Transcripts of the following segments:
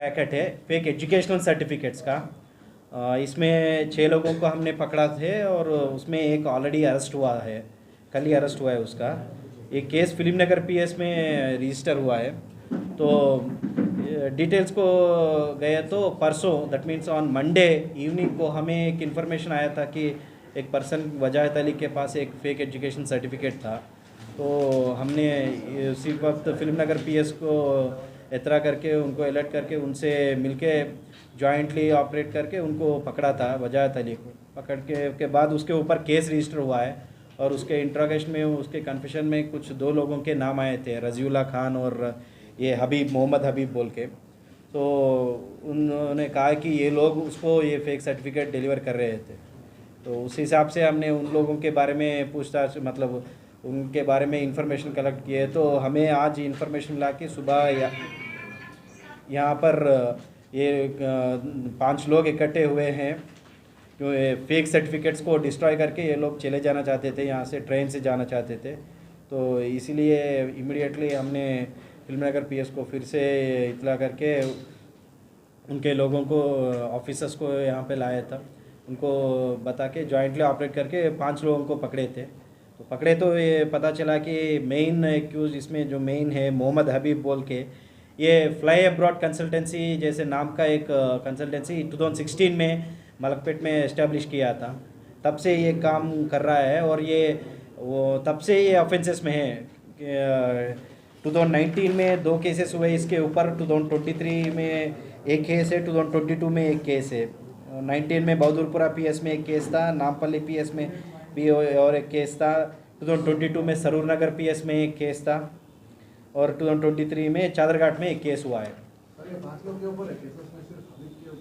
Packet है fake educational certificates का। इसमें 6 लोगों को हमने पकड़ा थे और उसमें एक ऑलरेडी अरेस्ट हुआ है, कल ही अरेस्ट हुआ है उसका। एक केस फिल्म नगर पीएस में रजिस्टर हुआ है। तो डिटेल्स को गए तो परसों that means on Monday evening को हमें एक इन्फॉर्मेशन आया था कि एक पर्सन वजाहत अली के पास एक फ़ेक एजुकेशन सर्टिफिकेट था। तो हमने उसी वक्त फिल्म नगर पीएस को एतरा करके उनको अलर्ट करके उनसे मिलके जॉइंटली ऑपरेट करके उनको पकड़ा था। वजाहत अली को पकड़ के बाद उसके ऊपर केस रजिस्टर हुआ है और उसके इंट्रोगेशन में उसके कन्फेशन में कुछ 2 लोगों के नाम आए थे, रजीउल्ला खान और ये हबीब, मोहम्मद हबीब बोल के। तो उन्होंने कहा कि ये लोग उसको ये फेक सर्टिफिकेट डिलीवर कर रहे थे। तो उस हिसाब से हमने उन लोगों के बारे में पूछताछ मतलब उनके बारे में इंफॉर्मेशन कलेक्ट किए। तो हमें आज इंफॉर्मेशन मिला कि सुबह यहाँ पर ये 5 लोग इकट्ठे हुए हैं जो फेक सर्टिफिकेट्स को डिस्ट्रॉय करके ये लोग चले जाना चाहते थे, यहाँ से ट्रेन से जाना चाहते थे। तो इसीलिए इमीडिएटली हमने फिल्म नगर पीएस को फिर से इतला करके उनके लोगों को ऑफिसर्स को यहाँ पे लाया था। उनको बता के जॉइंटली ऑपरेट करके 5 लोगों को पकड़े थे। तो पकड़े तो ये पता चला कि मेन एक्यूज इसमें जो मेन है मोहम्मद हबीब बोल के, ये फ्लाई अब्रॉड कंसल्टेंसी जैसे नाम का एक कंसल्टेंसी 2016 में मलकपेट में इस्टेब्लिश किया था। तब से ये काम कर रहा है और ये वो तब से ये ऑफेंसेस में है। 2019 में 2 केसेस हुए इसके ऊपर, 2023 में एक केस है, 2022 में एक केस है। 19 में बहादुरपुरा पीएस में एक केस था, नामपल्ली पीएस में भी और एक केस था। 2022 में सरूर नगर पीएस में एक केस था और 2023 में चादरघाट में एक केस हुआ है।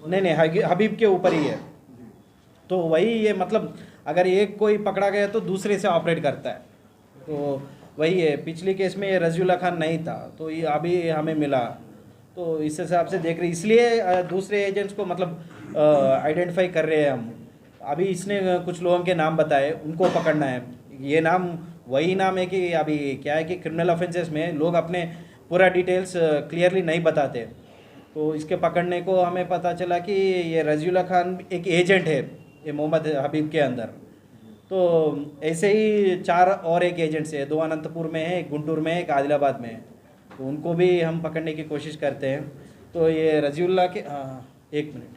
नहीं, हबीब के ऊपर ही है। तो वही ये मतलब अगर एक कोई पकड़ा गया तो दूसरे से ऑपरेट करता है। तो वही है, पिछले केस में ये रजीउल्ला खान नहीं था तो ये अभी हमें मिला। तो इस हिसाब से देख रहे, इसलिए दूसरे एजेंट्स को मतलब आइडेंटिफाई कर रहे हैं हम। अभी इसने कुछ लोगों के नाम बताए, उनको पकड़ना है। ये नाम वही नाम है कि अभी क्या है कि क्रिमिनल ऑफेंसेस में लोग अपने पूरा डिटेल्स क्लियरली नहीं बताते। तो इसके पकड़ने को हमें पता चला कि ये रजीउल्ला खान एक एजेंट है ये मोहम्मद हबीब के अंदर। तो ऐसे ही 4 और एक एजेंट्स है, 2 अनंतपुर में है, एक गुंटूर में है, एक आदिलाबाद में है। तो उनको भी हम पकड़ने की कोशिश करते हैं। तो ये रजीउल्ला के 1 मिनट,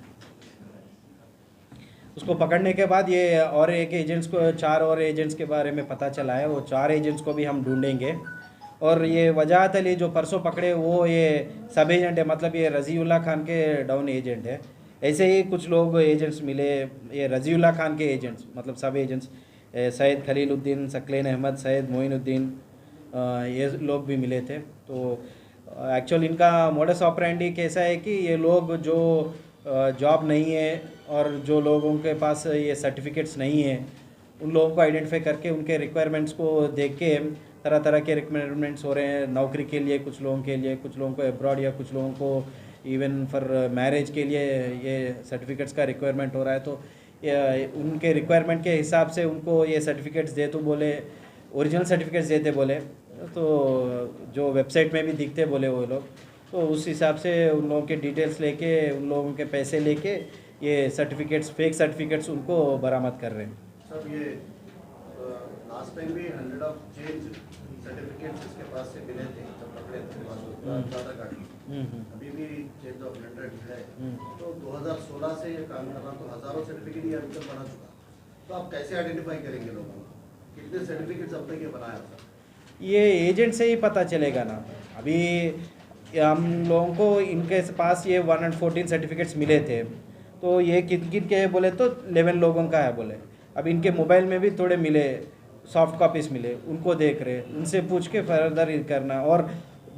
उसको पकड़ने के बाद ये और एक एजेंट्स को 4 और एजेंट्स के बारे में पता चला है। वो 4 एजेंट्स को भी हम ढूंढेंगे। और ये वजाहत अली जो परसों पकड़े वो ये सब एजेंट है, मतलब ये रजीउल्ला खान के डाउन एजेंट है। ऐसे ही कुछ लोग एजेंट्स मिले, ये रजीउल्ला खान के एजेंट्स मतलब सब एजेंट्स, सैयद खलीलुद्दीन, सकलेन अहमद, सैयद मोइनुद्दीन, ये लोग भी मिले थे। तो एक्चुअल इनका मोडस ऑपरेंडी कैसा है कि ये लोग जो जॉब नहीं है और जो लोगों के पास ये सर्टिफिकेट्स नहीं है उन लोगों को आइडेंटिफाई करके उनके रिक्वायरमेंट्स को देख के तरह तरह के रिक्वायरमेंट्स हो रहे हैं नौकरी के लिए, कुछ लोगों के लिए, कुछ लोगों को अब्रॉड या कुछ लोगों को इवन फॉर मैरिज के लिए ये सर्टिफिकेट्स का रिक्वायरमेंट हो रहा है। तो उनके रिक्वायरमेंट के हिसाब से उनको ये सर्टिफिकेट्स दे तो बोले, ओरिजिनल सर्टिफिकेट्स देते बोले, तो जो वेबसाइट में भी दिखते बोले वो लोग। तो उस हिसाब से उन लोगों के डिटेल्स लेके, उन लोगों के पैसे लेके ये सर्टिफिकेट्स, फेक सर्टिफिकेट्स उनको बरामद कर रहे हैं। सर ये लास्ट टाइम भी 100 ऑफ चेंज सर्टिफिकेट्स इसके पास से मिले थे जब पकड़े थे चादरघाट में। अभी भी चेंज ऑफ 100 है। तो 2016 से ये काम कर रहा, तो हजारों सर्टिफिकेट ये अभी तक बना चुका। तो आप कैसे आइडेंटिफाई करेंगे लोगों को, कितने सर्टिफिकेट्स अब तक ये बनाया सर? ये एजेंट से ही पता चलेगा ना। अभी हम लोगों को इनके पास ये 114 सर्टिफिकेट्स मिले थे। तो ये किन किन के हैं बोले तो 11 लोगों का है बोले। अब इनके मोबाइल में भी थोड़े मिले, सॉफ्ट कॉपीज़ मिले, उनको देख रहे, उनसे पूछ के फर्दर करना। और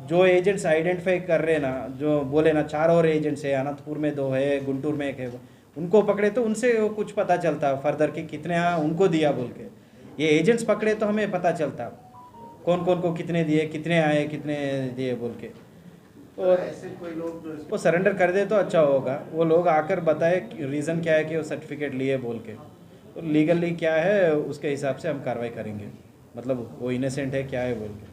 जो एजेंट्स आइडेंटिफाई कर रहे ना, जो बोले ना 4 और एजेंट्स है, अनंतपुर में 2 है, गुंटूर में 1 है, उनको पकड़े तो उनसे कुछ पता चलता फर्दर कि कितने उनको दिया बोल के। ये एजेंट्स पकड़े तो हमें पता चलता कौन कौन को कितने दिए, कितने आए, कितने दिए बोल के। और ऐसे कोई लोग जो वो सरेंडर कर दे तो अच्छा होगा। वो लोग आकर बताए रीज़न क्या है कि वो सर्टिफिकेट लिए बोल के, तो लीगली क्या है उसके हिसाब से हम कार्रवाई करेंगे, मतलब वो इनोसेंट है क्या है बोल के।